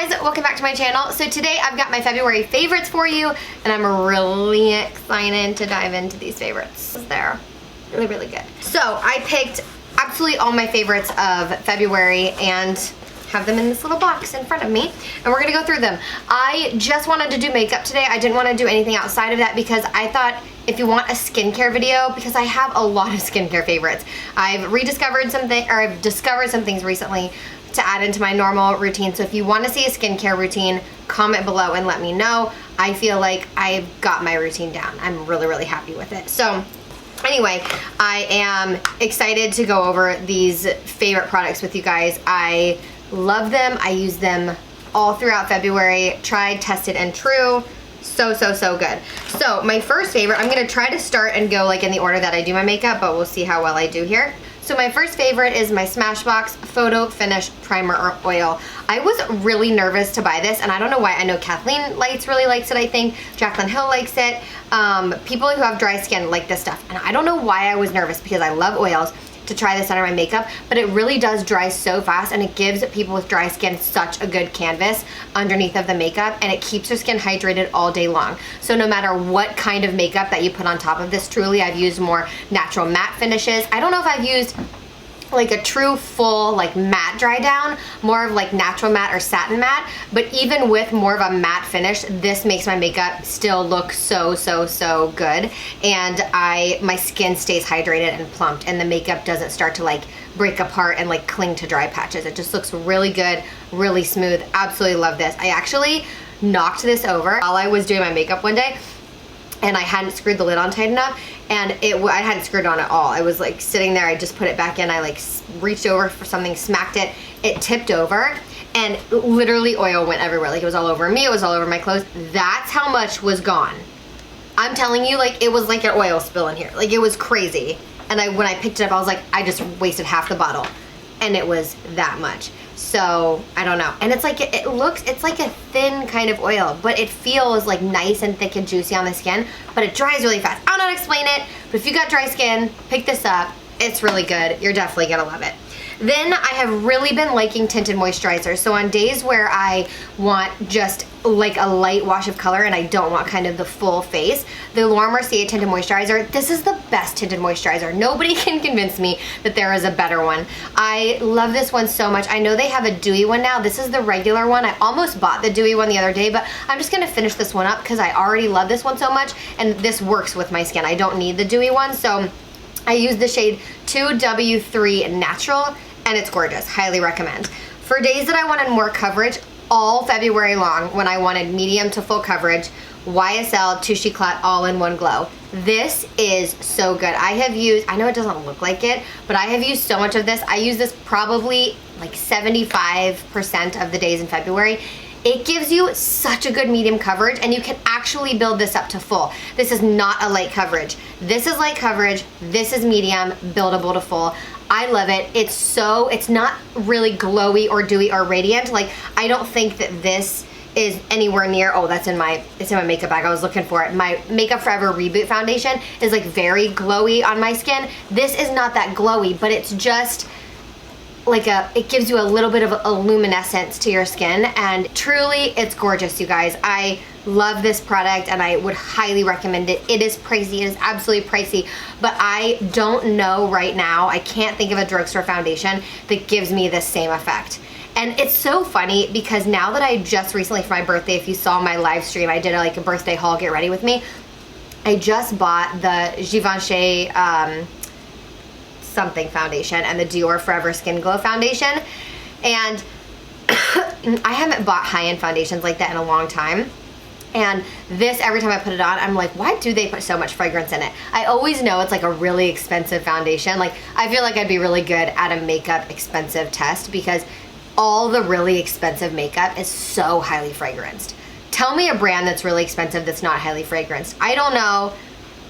Hey guys, welcome back to my channel. So today I've got my February favorites for you, and I'm really excited to dive into these favorites. They're really, really good. So I picked absolutely all my favorites of February and have them in this little box in front of me, and we're gonna go through them. I just wanted to do makeup today. I didn't want to do anything outside of that because I thought if you want a skincare video, because I have a lot of skincare favorites. I've rediscovered something, or I've discovered some things recently to add into my normal routine. So if you want to see a skincare routine, comment below and let me know. I feel like I've got my routine down. I'm really, really happy with it. So anyway, I am excited to go over these favorite products with you guys. I love them. I use them all throughout February. Tried, tested, and true. So good. So my first favorite, I'm gonna try to start and go like in the order that I do my makeup, but we'll see how well I do here. So my first favorite is my Smashbox Photo Finish Primer Oil. I was really nervous to buy this, and I don't know why. I know Kathleen Lights really likes it, I think. Jaclyn Hill likes it. People who have dry skin like this stuff. And I don't know why I was nervous, because I love oils, to try this under my makeup, but it really does dry so fast, and it gives people with dry skin such a good canvas underneath of the makeup, and it keeps your skin hydrated all day long. So no matter what kind of makeup that you put on top of this, truly, I've used more natural matte finishes. I don't know if I've used like a true full like matte dry down, more of like natural matte or satin matte, but even with more of a matte finish, this makes my makeup still look so good, and my skin stays hydrated and plumped, and the makeup doesn't start to like break apart and like cling to dry patches. It just looks really good, really smooth. Absolutely love this. I actually knocked this over while I was doing my makeup one day, and I hadn't screwed the lid on tight enough, and I hadn't screwed on at all. I was like sitting there, I just put it back in, I like reached over for something, smacked it, it tipped over, and literally oil went everywhere. Like it was all over me, it was all over my clothes. That's how much was gone. I'm telling you, like it was like an oil spill in here. Like it was crazy. And when I picked it up, I was like, I just wasted half the bottle. And it was that much. So I don't know, and it's like it's like a thin kind of oil, but it feels like nice and thick and juicy on the skin, but it dries really fast. I don't know how to explain it, but if you got dry skin, pick this up. It's really good. You're definitely gonna love it. Then I have really been liking tinted moisturizers. So on days where I want just like a light wash of color and I don't want kind of the full face, the Laura Mercier tinted moisturizer, this is the best tinted moisturizer. Nobody can convince me that there is a better one. I love this one so much. I know they have a dewy one now. This is the regular one. I almost bought the dewy one the other day, but I'm just gonna finish this one up because I already love this one so much, and this works with my skin. I don't need the dewy one, so I use the shade 2W3 Natural, and it's gorgeous. Highly recommend. For days that I wanted more coverage, all February long, when I wanted medium to full coverage, YSL Touche Eclat All-in-One Glow. This is so good. I have used, I know it doesn't look like it, but I have used so much of this. I use this probably like 75% of the days in February. It gives you such a good medium coverage, and you can actually build this up to full. This is not a light coverage. This is light coverage, this is medium, buildable to full. I love it. It's not really glowy or dewy or radiant. Like, I don't think that this is anywhere near, oh, it's in my makeup bag. I was looking for it. My Makeup Forever Reboot foundation is like very glowy on my skin. This is not that glowy, but it's just like it gives you a little bit of a luminescence to your skin, and truly it's gorgeous, you guys. I love this product and I would highly recommend it. It is pricey, it is absolutely pricey, but I don't know right now, I can't think of a drugstore foundation that gives me the same effect. And it's so funny because now that I just recently, for my birthday, if you saw my live stream, I did like a birthday haul, get ready with me. I just bought the Givenchy something foundation and the Dior Forever Skin Glow foundation, and I haven't bought high-end foundations like that in a long time, and this, every time I put it on, I'm like, why do they put so much fragrance in it? I always know it's like a really expensive foundation. Like, I feel like I'd be really good at a makeup expensive test, because all the really expensive makeup is so highly fragranced. Tell me a brand that's really expensive that's not highly fragranced. I don't know.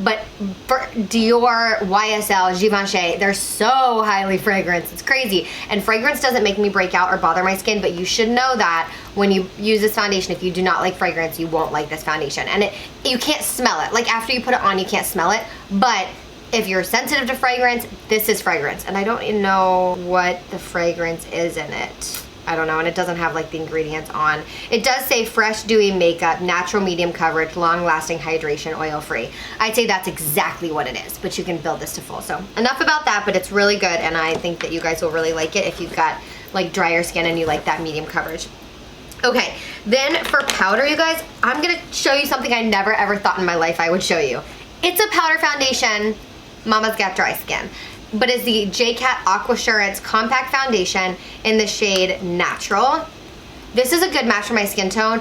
But Dior, YSL, Givenchy, they're so highly fragranced. It's crazy. And fragrance doesn't make me break out or bother my skin, but you should know that when you use this foundation, if you do not like fragrance, you won't like this foundation. And you can't smell it. Like, after you put it on, you can't smell it. But if you're sensitive to fragrance, this is fragrance. And I don't even know what the fragrance is in it. I don't know, and it doesn't have like the ingredients on. It does say fresh dewy makeup, natural medium coverage, long lasting hydration, oil free. I'd say that's exactly what it is, but you can build this to full. So enough about that, but it's really good, and I think that you guys will really like it if you've got like drier skin and you like that medium coverage. Okay, then for powder, you guys, I'm gonna show you something I never ever thought in my life I would show you. It's a powder foundation. Mama's got dry skin. But it's the jcat aquasurance compact foundation in the shade Natural. This is a good match for my skin tone.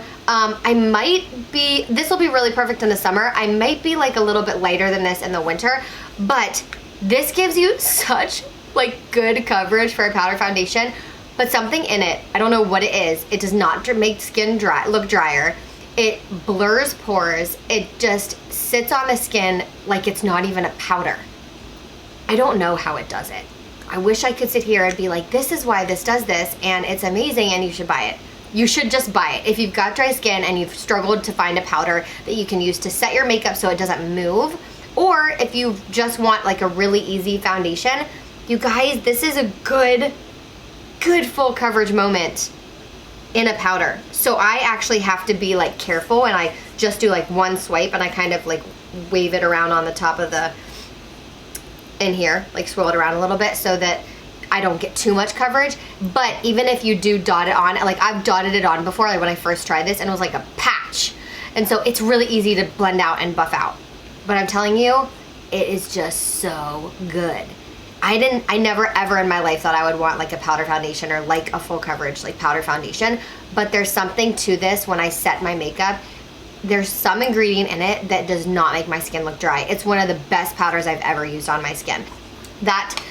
This will be really perfect in the summer. I might be like a little bit lighter than this in the winter, but this gives you such like good coverage for a powder foundation, but something in it, I don't know what it is, it does not make skin look drier. It blurs pores. It just sits on the skin like it's not even a powder. I don't know how it does it. I wish I could sit here and be like, this is why this does this, and it's amazing, and you should buy it. You should just buy it. If you've got dry skin and you've struggled to find a powder that you can use to set your makeup so it doesn't move, or if you just want like a really easy foundation, you guys, this is a good full coverage moment in a powder. So I actually have to be like careful, and I just do like one swipe, and I kind of like wave it around on the top of the, in here, like swirl it around a little bit so that I don't get too much coverage. But even if you do dot it on, like I've dotted it on before, like when I first tried this, and it was like a patch. And so it's really easy to blend out and buff out. But I'm telling you, it is just so good. I never ever in my life thought I would want like a powder foundation or like a full coverage like powder foundation, but there's something to this when I set my makeup. There's some ingredient in it that does not make my skin look dry. It's one of the best powders I've ever used on my skin. That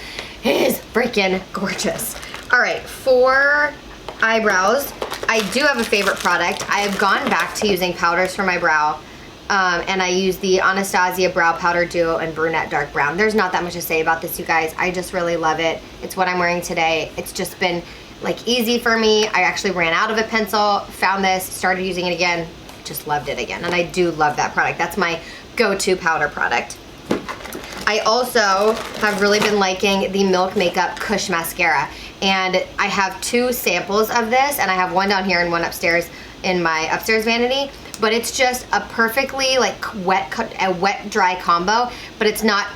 is freaking gorgeous. All right, for eyebrows, I do have a favorite product. I have gone back to using powders for my brow, and I use the Anastasia Brow Powder Duo and Brunette Dark Brown. There's not that much to say about this, you guys. I just really love it. It's what I'm wearing today. It's just been like easy for me. I actually ran out of a pencil, found this, started using it again, just loved it again. And I do love that product. That's my go-to powder product. I also have really been liking the Milk Makeup Kush Mascara. And I have 2 samples of this, and I have one down here and one upstairs in my upstairs vanity. But it's just a perfectly like wet dry combo, but it's not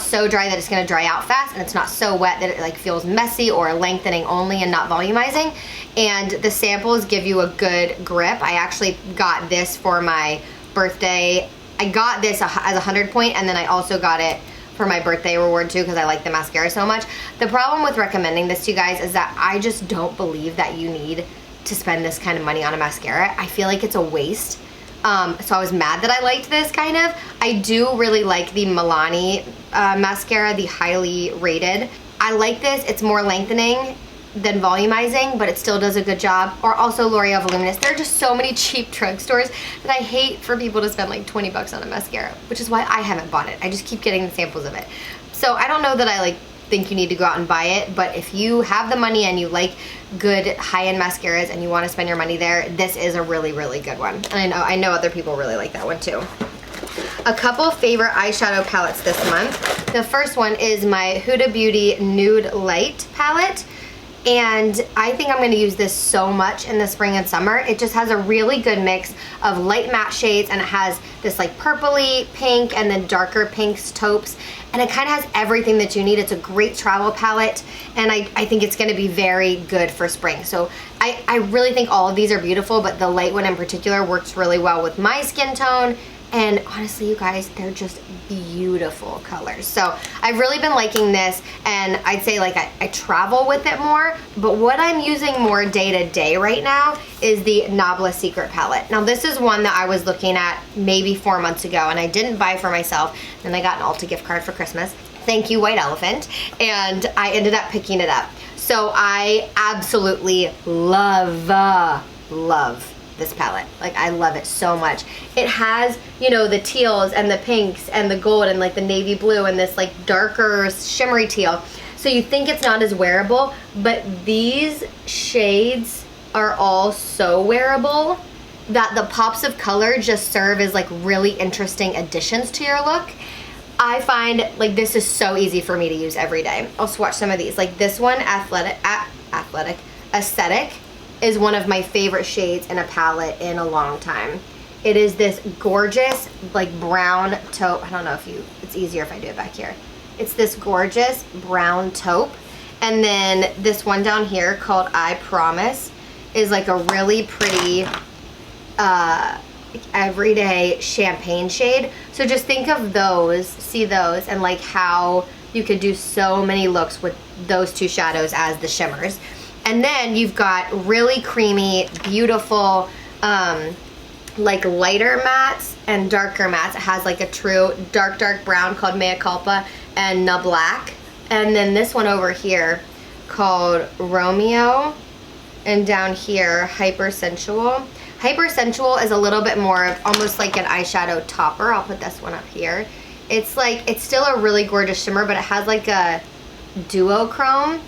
so dry that it's gonna dry out fast, and it's not so wet that it like feels messy or lengthening only and not volumizing. And the samples give you a good grip. I actually got this for my birthday. I got this as a 100 point, and then I also got it for my birthday reward too because I like the mascara so much. The problem with recommending this to you guys is that I just don't believe that you need to spend this kind of money on a mascara. I feel like it's a waste. So I was mad that I liked this kind of. I do really like the Milani mascara, the highly rated. I like this. It's more lengthening than volumizing, but it still does a good job. Or also L'Oreal Voluminous. There are just so many cheap drugstores that I hate for people to spend like 20 bucks on a mascara, which is why I haven't bought it. I just keep getting the samples of it. So I don't know that I like think you need to go out and buy it, but if you have the money and you like good high-end mascaras and you want to spend your money there, this is a really, really good one. And I know other people really like that one too. A couple favorite eyeshadow palettes this month. The first one is my Huda Beauty Nude Light palette. And I think I'm going to use this so much in the spring and summer. It just has a really good mix of light matte shades, and it has this like purpley pink and then darker pinks, taupes, and it kind of has everything that you need. It's a great travel palette, and I think it's going to be very good for spring. So I really think all of these are beautiful, but the light one in particular works really well with my skin tone. And honestly, you guys, they're just beautiful colors. So I've really been liking this, and I'd say like I travel with it more, but what I'm using more day to day right now is the Nabla Secret palette. Now this is one that I was looking at maybe 4 months ago, and I didn't buy for myself. Then I got an Ulta gift card for Christmas. Thank you, White Elephant. And I ended up picking it up. So I absolutely love this palette. Like, I love it so much. It has, you know, the teals and the pinks and the gold and like the navy blue and this like darker shimmery teal. So you think it's not as wearable, but these shades are all so wearable that the pops of color just serve as like really interesting additions to your look. I find like this is so easy for me to use every day. I'll swatch some of these. Like this one, Aesthetic. is one of my favorite shades in a palette in a long time. It is this gorgeous, like brown taupe. I don't know if it's easier if I do it back here. It's this gorgeous brown taupe. And then this one down here called I Promise is like a really pretty everyday champagne shade. So just think of those, see those, and like how you could do so many looks with those two shadows as the shimmers. And then you've got really creamy, beautiful, like lighter mattes and darker mattes. It has like a true dark brown called Mea Culpa and Nabla. And then this one over here called Romeo, and down here Hyper Sensual. Hyper Sensual is a little bit more of almost like an eyeshadow topper. I'll put this one up here. It's like, it's still a really gorgeous shimmer, but it has like a duochrome.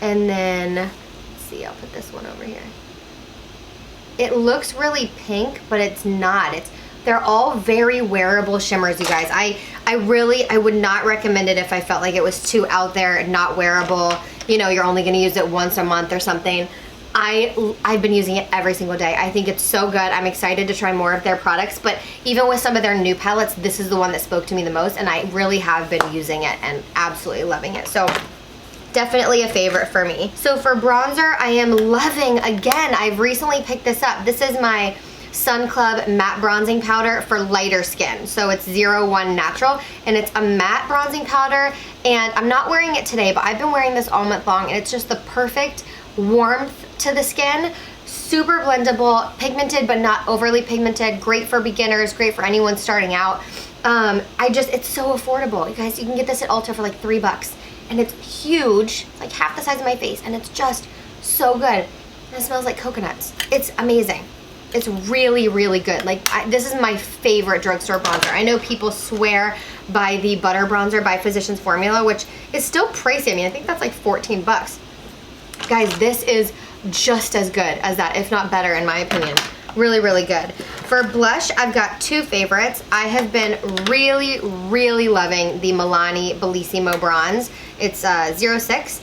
And then, let's see, I'll put this one over here. It looks really pink, but it's not. They're all very wearable shimmers, you guys. I would not recommend it if I felt like it was too out there, not wearable. You know, you're only gonna use it once a month or something. I've been using it every single day. I think it's so good. I'm excited to try more of their products, but even with some of their new palettes, this is the one that spoke to me the most, and I really have been using it and absolutely loving it. So definitely a favorite for me. So for bronzer, I am loving, again, I've recently picked this up. This is my Sun Club matte bronzing powder for lighter skin. So it's 01 natural, and it's a matte bronzing powder, and I'm not wearing it today, but I've been wearing this all month long, and it's just the perfect warmth to the skin. Super blendable, pigmented but not overly pigmented, great for beginners, great for anyone starting out. It's so affordable. You guys, you can get this at Ulta for like $3, and it's huge, like half the size of my face, and it's just so good. And it smells like coconuts. It's amazing. It's really, really good. Like, this is my favorite drugstore bronzer. I know people swear by the butter bronzer by Physicians Formula, which is still pricey. I mean, I think that's like 14 bucks. Guys, this is just as good as that, if not better, in my opinion. Really, really good. For blush, I've got two favorites. I have been really, really loving the Milani Bellisimo Bronze. It's 06,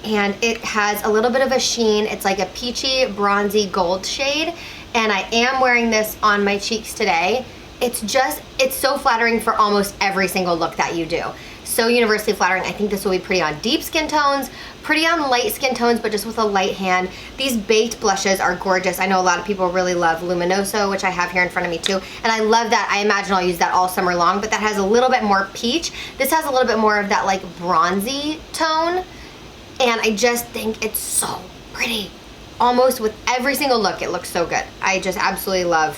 and it has a little bit of a sheen. It's like a peachy, bronzy gold shade, and I am wearing this on my cheeks today. It's so flattering for almost every single look that you do. So universally flattering. I think this will be pretty on deep skin tones, pretty on light skin tones, but just with a light hand. These baked blushes are gorgeous. I know a lot of people really love Luminoso, which I have here in front of me too, and I love that. I imagine I'll use that all summer long, but that has a little bit more peach. This has a little bit more of that like bronzy tone, and I just think it's so pretty. Almost with every single look, it looks so good. I just absolutely love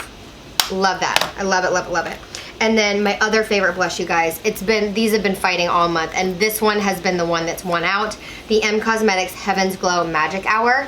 that. I love it, love it, love it. And then my other favorite blush, you guys, these have been fighting all month, and this one has been the one that's won out. The M Cosmetics Heaven's Glow Magic Hour.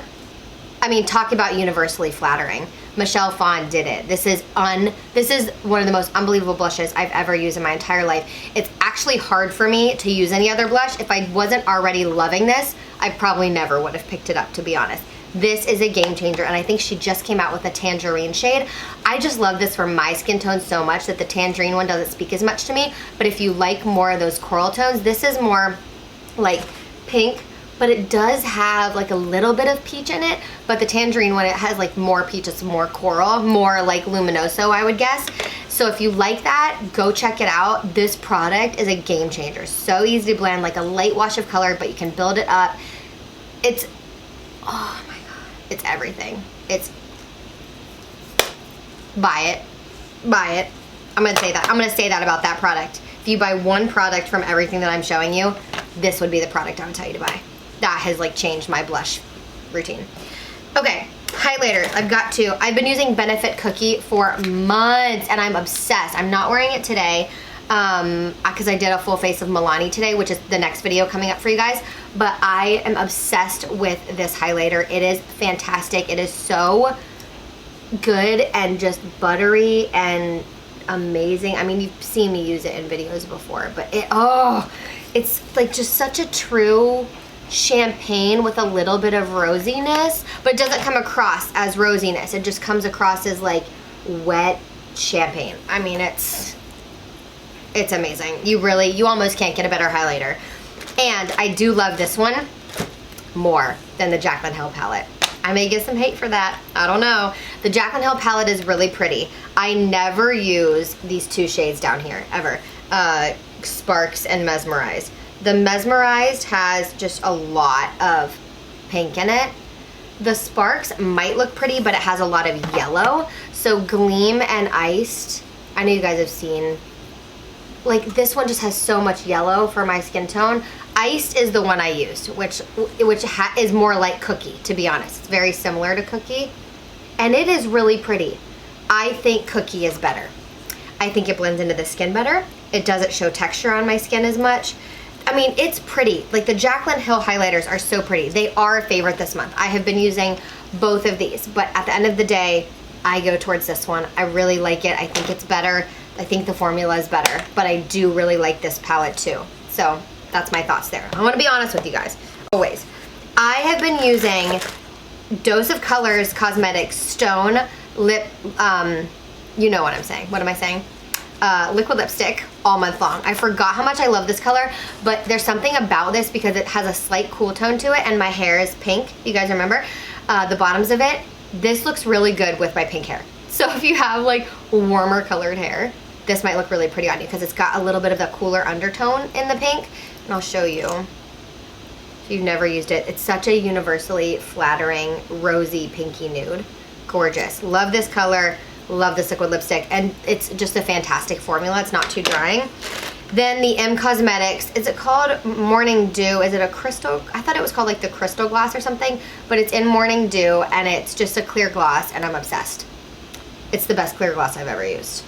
I mean, talk about universally flattering. Michelle Phan did it. This is one of the most unbelievable blushes I've ever used in my entire life. It's actually hard for me to use any other blush. If I wasn't already loving this, I probably never would have picked it up, to be honest. This is a game changer, and I think she just came out with a tangerine shade. I just love this for my skin tone so much that the tangerine one doesn't speak as much to me, but if you like more of those coral tones, this is more like pink, but it does have like a little bit of peach in it, but the tangerine one, it has like more peach, it's more coral, more like Luminoso, I would guess. So if you like that, go check it out. This product is a game changer. So easy to blend, like a light wash of color, but you can build it up. It's, oh my God, it's everything. It's, buy it, buy it. I'm gonna say that. I'm gonna say that about that product. If you buy one product from everything that I'm showing you, this would be the product I would tell you to buy. That has like changed my blush routine. Okay, highlighters, I've got two. I've been using Benefit Cookie for months, and I'm obsessed. I'm not wearing it today because I did a full face of Milani today, which is the next video coming up for you guys, but I am obsessed with this highlighter. It is fantastic. It is so good and just buttery and amazing. I mean, you've seen me use it in videos before, but it's like just such a true champagne with a little bit of rosiness, but it doesn't come across as rosiness. It just comes across as like wet champagne. I mean, it's amazing. You almost can't get a better highlighter. And I do love this one more than the Jaclyn Hill palette. I may get some hate for that. I don't know. The Jaclyn Hill palette is really pretty. I never use these two shades down here, ever. Sparks and Mesmerized. The Mesmerized has just a lot of pink in it. The Sparks might look pretty, but it has a lot of yellow. So Gleam and Iced, I know you guys have seen, like this one just has so much yellow for my skin tone. Iced is the one I used, which is more like Cookie, to be honest. It's very similar to Cookie, and it is really pretty. I think Cookie is better. I think it blends into the skin better. It doesn't show texture on my skin as much. I mean, it's pretty. Like the Jaclyn Hill highlighters are so pretty. They are a favorite this month. I have been using both of these, but at the end of the day, I go towards this one. I really like it. I think it's better. I think the formula is better, but I do really like this palette too. So that's my thoughts there. I want to be honest with you guys, always. I have been using Dose of Colors Cosmetics Stone Lip, you know what I'm saying. What am I saying? Liquid lipstick all month long. I forgot how much I love this color, but there's something about this because it has a slight cool tone to it and my hair is pink. You guys remember? The bottoms of it. This looks really good with my pink hair. So if you have like warmer colored hair, this might look really pretty on you because it's got a little bit of the cooler undertone in the pink. And I'll show you. If you've never used it, it's such a universally flattering, rosy, pinky nude. Gorgeous. Love this color. Love this liquid lipstick. And it's just a fantastic formula. It's not too drying. Then the M Cosmetics, is it called Morning Dew? Is it a crystal? I thought it was called like the crystal gloss or something, but it's in Morning Dew and it's just a clear gloss and I'm obsessed. It's the best clear gloss I've ever used.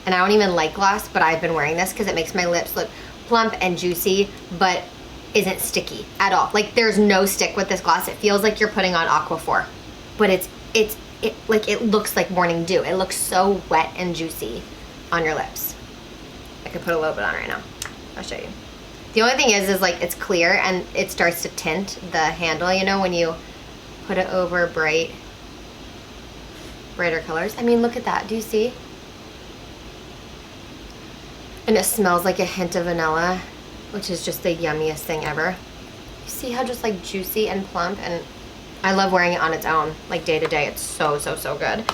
And I don't even like gloss, but I've been wearing this because it makes my lips look plump and juicy, but isn't sticky at all. Like there's no stick with this gloss. It feels like you're putting on Aquaphor, but it looks like Morning Dew. It looks so wet and juicy on your lips. I could put a little bit on right now. I'll show you. The only thing is like it's clear and it starts to tint the handle, you know, when you put it over brighter colors. I mean, look at that. Do you see? And it smells like a hint of vanilla, which is just the yummiest thing ever. You see how just like juicy and plump, and I love wearing it on its own, like day to day. It's so, so, so good.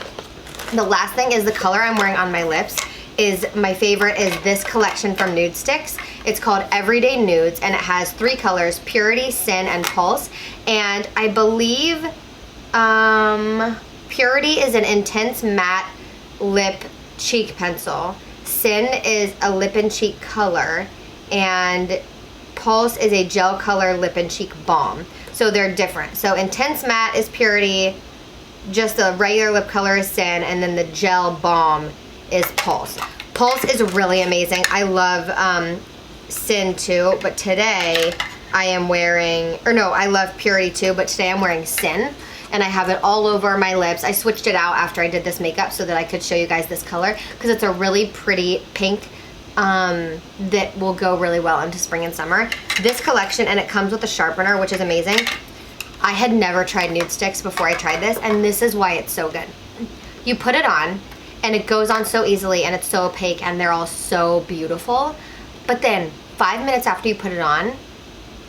The last thing is the color I'm wearing on my lips is my favorite is this collection from Nude Sticks. It's called Everyday Nudes and it has 3 colors, Purity, Sin, and Pulse. And I believe Purity is an intense matte lip cheek pencil. Sin is a lip and cheek color, and Pulse is a gel color lip and cheek balm. So they're different. So intense matte is Purity, just the regular lip color is Sin, and then the gel balm is Pulse. Pulse is really amazing. I love Sin too, but today I am wearing, or no, I love Purity too, but today I'm wearing Sin. And I have it all over my lips. I switched it out after I did this makeup so that I could show you guys this color because it's a really pretty pink that will go really well into spring and summer. This collection, and it comes with a sharpener, which is amazing. I had never tried Nude Sticks before I tried this, and this is why it's so good. You put it on, and it goes on so easily, and it's so opaque, and they're all so beautiful. But then 5 minutes after you put it on,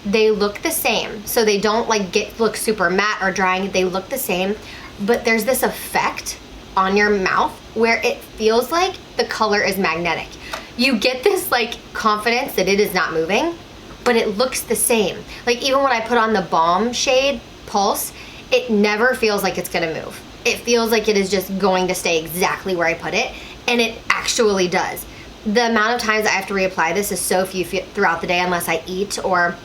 they look the same. So they don't like look super matte or drying. They look the same, but there's this effect on your mouth where it feels like the color is magnetic. You get this like confidence that it is not moving, but it looks the same. Like even when I put on the balm shade Pulse, it never feels like it's gonna move. It feels like it is just going to stay exactly where I put it, and it actually does. The amount of times I have to reapply this is so few throughout the day unless I eat or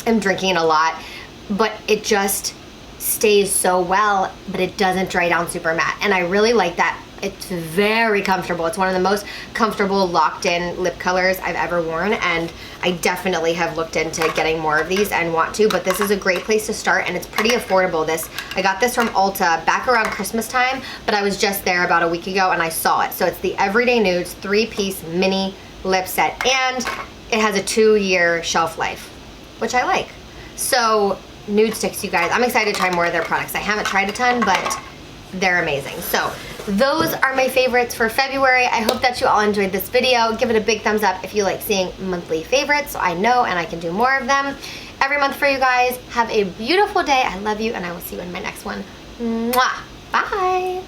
I'm drinking a lot, but it just stays so well, but it doesn't dry down super matte. And I really like that. It's very comfortable. It's one of the most comfortable locked in lip colors I've ever worn, and I definitely have looked into getting more of these and want to, but this is a great place to start, and it's pretty affordable. I got this from Ulta back around Christmas time, but I was just there about a week ago and I saw it. So it's the Everyday Nudes 3-piece mini lip set, and it has a 2-year shelf life, which I like. So Nude Sticks, you guys, I'm excited to try more of their products. I haven't tried a ton, but they're amazing. So those are my favorites for February. I hope that you all enjoyed this video. Give it a big thumbs up if you like seeing monthly favorites so I know and I can do more of them. every month for you guys. Have a beautiful day. I love you, and I will see you in my next one. Mwah. Bye.